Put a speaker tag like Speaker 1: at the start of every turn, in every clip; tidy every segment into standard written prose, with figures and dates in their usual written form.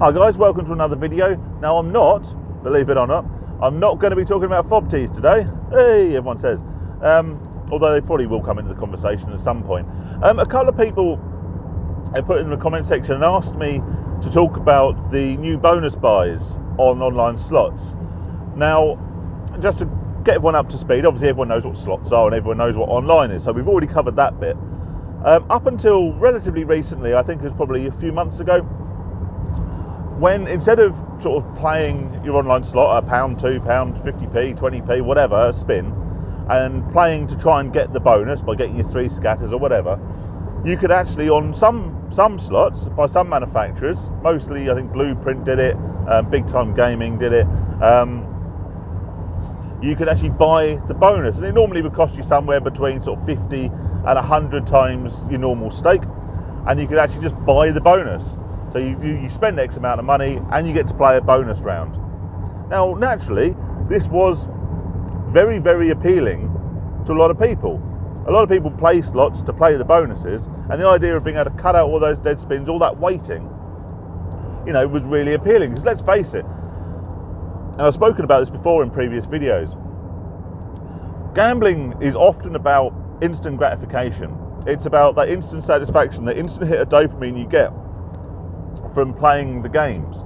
Speaker 1: Hi guys, welcome to another video. Now I'm not, believe it or not, I'm not going to be talking about FOBTs today. Hey, everyone says. Although they probably will come into the conversation at some point. A couple of people have put in the comment section and asked me to talk about the new bonus buys on online slots. Now, just to get everyone up to speed, obviously everyone knows what slots are and everyone knows what online is, so we've already covered that bit. Up until relatively recently, I think it was probably a few months ago, when instead of sort of playing your online slot at £1, £2, 50p, 20p, whatever, a spin, and playing to try and get the bonus by getting your 3 scatters or whatever, you could actually, on some slots by some manufacturers, mostly I think Blueprint did it, Big Time Gaming did it, you could actually buy the bonus, and it normally would cost you somewhere between sort of 50 and 100 times your normal stake, and you could actually just buy the bonus. So you spend X amount of money and you get to play a bonus round. Now, naturally, this was very, very appealing to a lot of people. A lot of people play slots to play the bonuses, and the idea of being able to cut out all those dead spins, all that waiting, you know, was really appealing. Because let's face it, and I've spoken about this before in previous videos, gambling is often about instant gratification. It's about that instant satisfaction, that instant hit of dopamine you get from playing the games.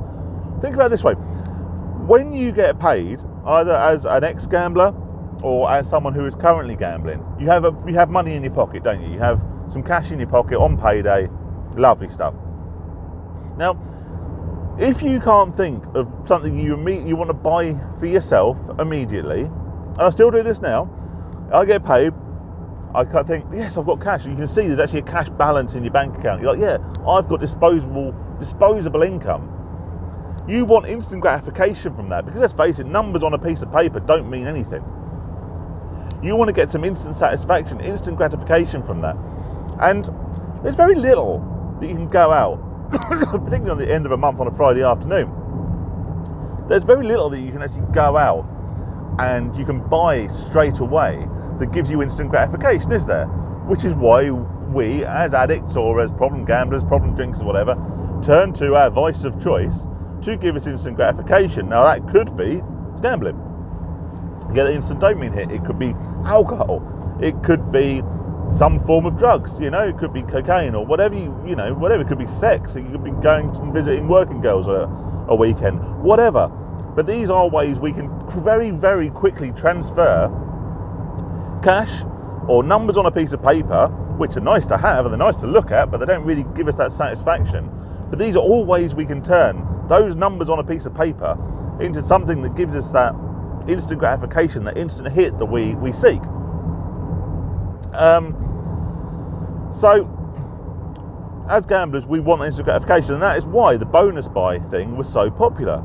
Speaker 1: Think about it this way: when you get paid, either as an ex-gambler or as someone who is currently gambling, you have money in your pocket, don't you? You have some cash in your pocket on payday. Lovely stuff. Now, if you can't think of something you want to buy for yourself immediately, and I still do this now, I get paid, I think, yes, I've got cash. You can see there's actually a cash balance in your bank account. You're like, yeah, I've got disposable income. You want instant gratification from that, because let's face it, numbers on a piece of paper don't mean anything. You want to get some instant satisfaction, instant gratification from that. And there's very little that you can go out, particularly on the end of a month on a Friday afternoon. There's very little that you can actually go out and you can buy straight away that gives you instant gratification, is there? Which is why we, as addicts or as problem gamblers, problem drinkers, whatever, turn to our vice of choice to give us instant gratification. Now, that could be gambling. Get an instant dopamine hit. It could be alcohol. It could be some form of drugs. You know, it could be cocaine or whatever. Whatever. It could be sex. You could be going and visiting working girls a weekend. Whatever. But these are ways we can very, very quickly transfer cash or numbers on a piece of paper, which are nice to have and they're nice to look at, but they don't really give us that satisfaction. But these are all ways we can turn those numbers on a piece of paper into something that gives us that instant gratification, that instant hit that we seek. So as gamblers, we want instant gratification, and that is why the bonus buy thing was so popular.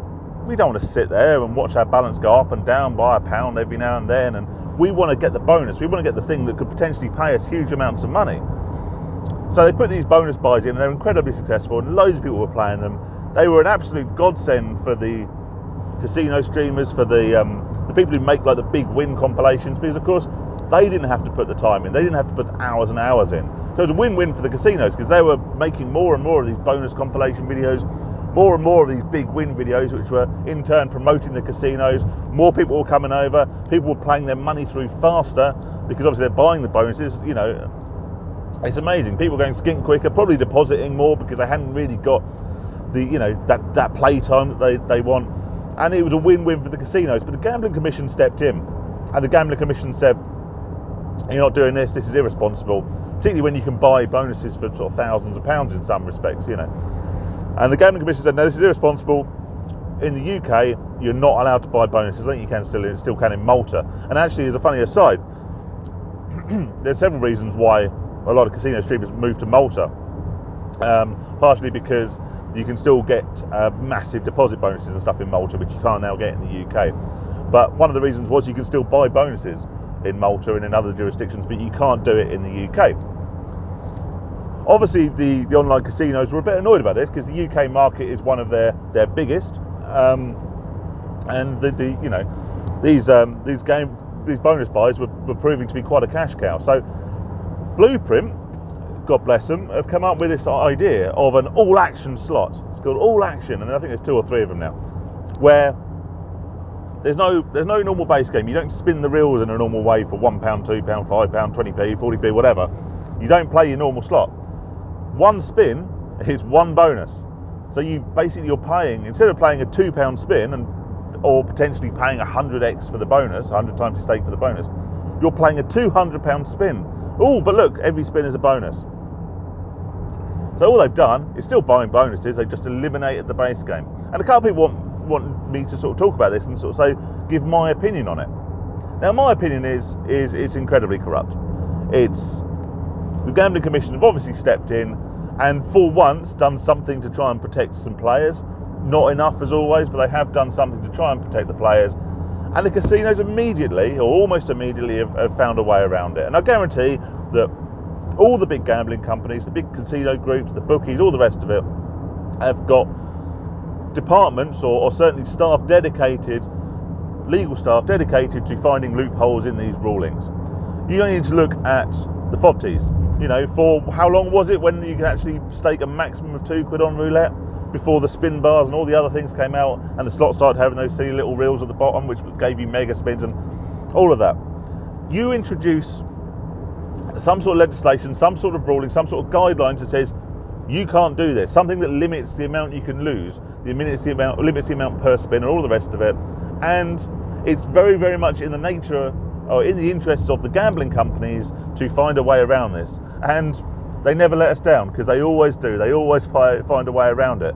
Speaker 1: We don't want to sit there and watch our balance go up and down by £1 every now and then, and we want to get the bonus. We want to get the thing that could potentially pay us huge amounts of money. So they put these bonus buys in, and they're incredibly successful, and loads of people were playing them. They were an absolute godsend for the casino streamers, for the people who make like the big win compilations, because of course they didn't have to put the time in, they didn't have to put hours and hours in. So it was a win-win for the casinos, because they were making more and more of these bonus compilation videos, more and more of these big win videos, which were in turn promoting the casinos. More people were coming over, people were playing their money through faster, because obviously they're buying the bonuses. You know, it's amazing. People going skint quicker, probably depositing more because they hadn't really got the, you know, that play time that they want. And it was a win-win for the casinos. But the Gambling Commission stepped in, and the Gambling Commission said, you're not doing this, this is irresponsible, particularly when you can buy bonuses for sort of thousands of pounds in some respects, you know. And the Gambling Commission said, no, this is irresponsible. In the UK, you're not allowed to buy bonuses. I think you can still can in Malta. And actually, as a funny aside, there's several reasons why a lot of casino streamers moved to Malta. Partially because you can still get massive deposit bonuses and stuff in Malta, which you can't now get in the UK. But one of the reasons was you can still buy bonuses in Malta and in other jurisdictions, but you can't do it in the UK. Obviously, the online casinos were a bit annoyed about this, because the UK market is one of their biggest, and these bonus buys were proving to be quite a cash cow. So Blueprint God bless them, have come up with this idea of an all-action slot. It's called All Action, and I think there's 2 or 3 of them now, where there's no normal base game. You don't spin the reels in a normal way for £1, £2, £5, 20p, 40p, whatever. You don't play your normal slot. One spin is one bonus. So you're paying, instead of playing a £2 spin or potentially paying 100x for the bonus, 100 times your stake for the bonus, you're playing a £200 spin. Oh, but look, every spin is a bonus. So all they've done is still buying bonuses. They've just eliminated the base game. And a couple of people want me to sort of talk about this and sort of give my opinion on it. Now, my opinion is it's incredibly corrupt. It's the Gambling Commission have obviously stepped in and for once done something to try and protect some players. Not enough as always, but they have done something to try and protect the players. And the casinos immediately, or almost immediately, have found a way around it. And I guarantee that all the big gambling companies, the big casino groups, the bookies, all the rest of it, have got departments or certainly staff dedicated, legal staff dedicated to finding loopholes in these rulings. You only need to look at the FOBTs. You know, for how long was it when you could actually stake a maximum of £2 on roulette before the spin bars and all the other things came out and the slots started having those silly little reels at the bottom which gave you mega spins and all of that. You introduce some sort of legislation, some sort of ruling, some sort of guidelines that says you can't do this, something that limits the amount you can lose, limits the amount per spin and all the rest of it, and it's very, very much in the nature or in the interests of the gambling companies to find a way around this, and they never let us down because they always do. They always find a way around it.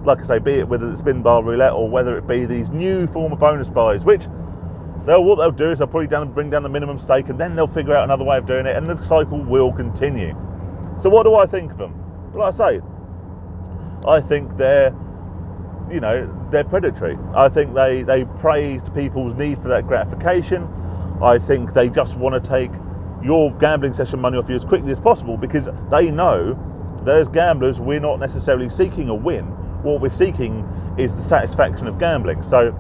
Speaker 1: Like I say, be it whether it's spin bar roulette or whether it be these new form of bonus buys, which what they'll do is they'll probably bring down the minimum stake and then they'll figure out another way of doing it and the cycle will continue. So what do I think of them? Well, like I say, I think they're predatory. I think they prey to people's need for that gratification. I think they just want to take your gambling session money off you as quickly as possible because they know that as gamblers we're not necessarily seeking a win. What we're seeking is the satisfaction of gambling. So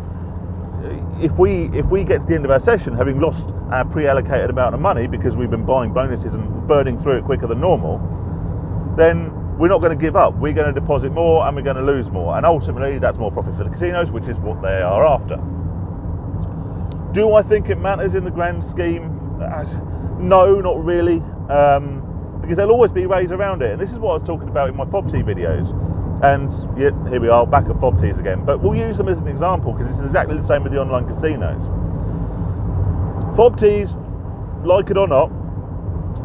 Speaker 1: if we get to the end of our session having lost our pre-allocated amount of money because we've been buying bonuses and burning through it quicker than normal, then we're not going to give up. We're going to deposit more and we're going to lose more, and ultimately that's more profit for the casinos, which is what they are after. Do I think it matters in the grand scheme? No, not really, because there'll always be ways around it. And this is what I was talking about in my FOBT videos. And yeah, here we are, back at FOBTs again. But we'll use them as an example because it's exactly the same with the online casinos. FOBTs, like it or not,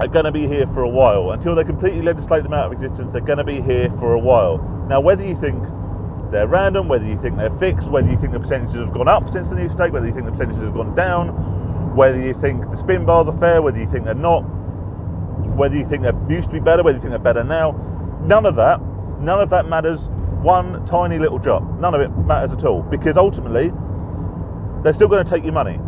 Speaker 1: are going to be here for a while. Until they completely legislate them out of existence, they're going to be here for a while. Now, whether you think they're random, whether you think they're fixed, whether you think the percentages have gone up since the new stake, whether you think the percentages have gone down, whether you think the spin bars are fair, whether you think they're not, whether you think they used to be better, whether you think they're better now, none of that matters one tiny little jot. None of it matters at all because ultimately they're still going to take your money.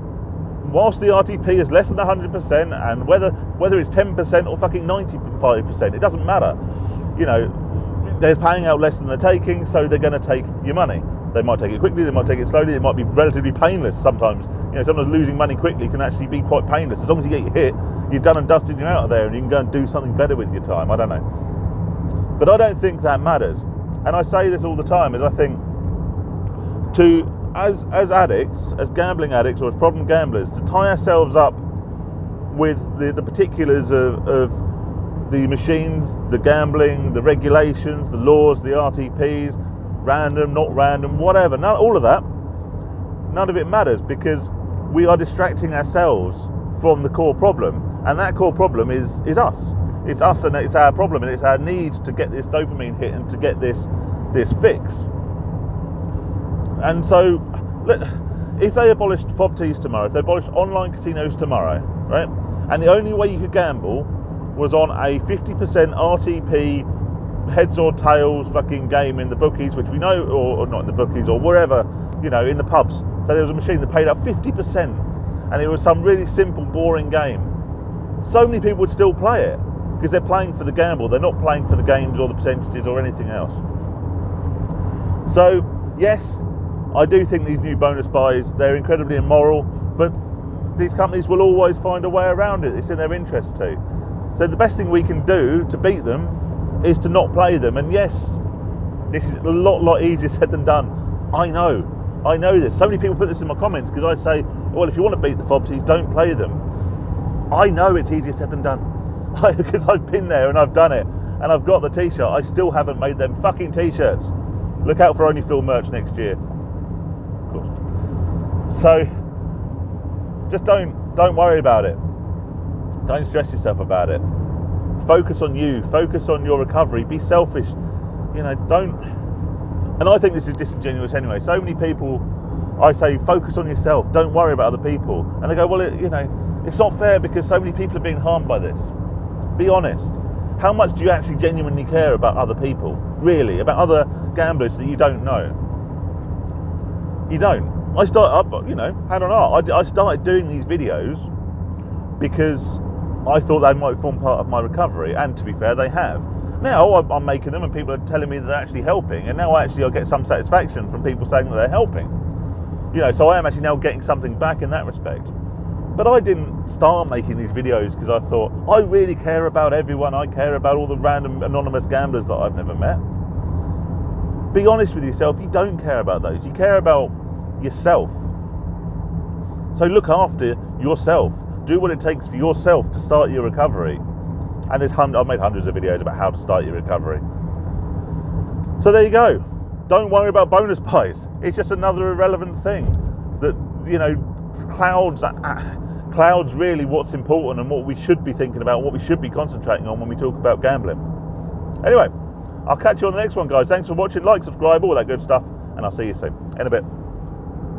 Speaker 1: Whilst the RTP is less than 100% and whether it's 10% or fucking 95%, it doesn't matter. You know, they're paying out less than they're taking, so they're going to take your money. They might take it quickly, they might take it slowly, it might be relatively painless sometimes. You know, sometimes losing money quickly can actually be quite painless. As long as you get your hit, you're done and dusted, you're out of there and you can go and do something better with your time. I don't know. But I don't think that matters. And I say this all the time, is I think as addicts, as gambling addicts or as problem gamblers, to tie ourselves up with the particulars of the machines, the gambling, the regulations, the laws, the RTPs, random, not random, whatever, all of that, none of it matters because we are distracting ourselves from the core problem, and that core problem is us. It's us and it's our problem, and it's our need to get this dopamine hit and to get this fix. And so, if they abolished FOBTs tomorrow, if they abolished online casinos tomorrow, right, and the only way you could gamble was on a 50% RTP heads or tails fucking game in the bookies, which we know, or not in the bookies, or wherever, you know, in the pubs. So there was a machine that paid out 50%, and it was some really simple, boring game. So many people would still play it because they're playing for the gamble. They're not playing for the games or the percentages or anything else. So yes, I do think these new bonus buys, they're incredibly immoral, but these companies will always find a way around it. It's in their interest to. So the best thing we can do to beat them is to not play them. And yes, this is a lot easier said than done. I know this. So many people put this in my comments because I say, well, if you want to beat the FOBTs, don't play them. I know it's easier said than done because I've been there and I've done it and I've got the t-shirt. I still haven't made them fucking t-shirts. Look out for Only Phil merch next year. Of course. So just don't worry about it. Don't stress yourself about it. Focus on you. Focus on your recovery. Be selfish. You know, don't. And I think this is disingenuous anyway. So many people, I say, focus on yourself. Don't worry about other people. And they go, well, it's not fair because so many people are being harmed by this. Be honest. How much do you actually genuinely care about other people? Really? About other gamblers that you don't know? You don't. I started doing these videos because I thought they might form part of my recovery, and to be fair, they have. Now I'm making them and people are telling me that they're actually helping, and now I get some satisfaction from people saying that they're helping. So I am actually now getting something back in that respect. But I didn't start making these videos because I thought, I really care about everyone. I care about all the random anonymous gamblers that I've never met. Be honest with yourself, you don't care about those. You care about yourself. So look after yourself. Do what it takes for yourself to start your recovery. And I've made hundreds of videos about how to start your recovery. So there you go. Don't worry about bonus pies. It's just another irrelevant thing that, clouds really what's important and what we should be thinking about, what we should be concentrating on when we talk about gambling. Anyway, I'll catch you on the next one, guys. Thanks for watching. Like, subscribe, all that good stuff, and I'll see you soon. In a bit.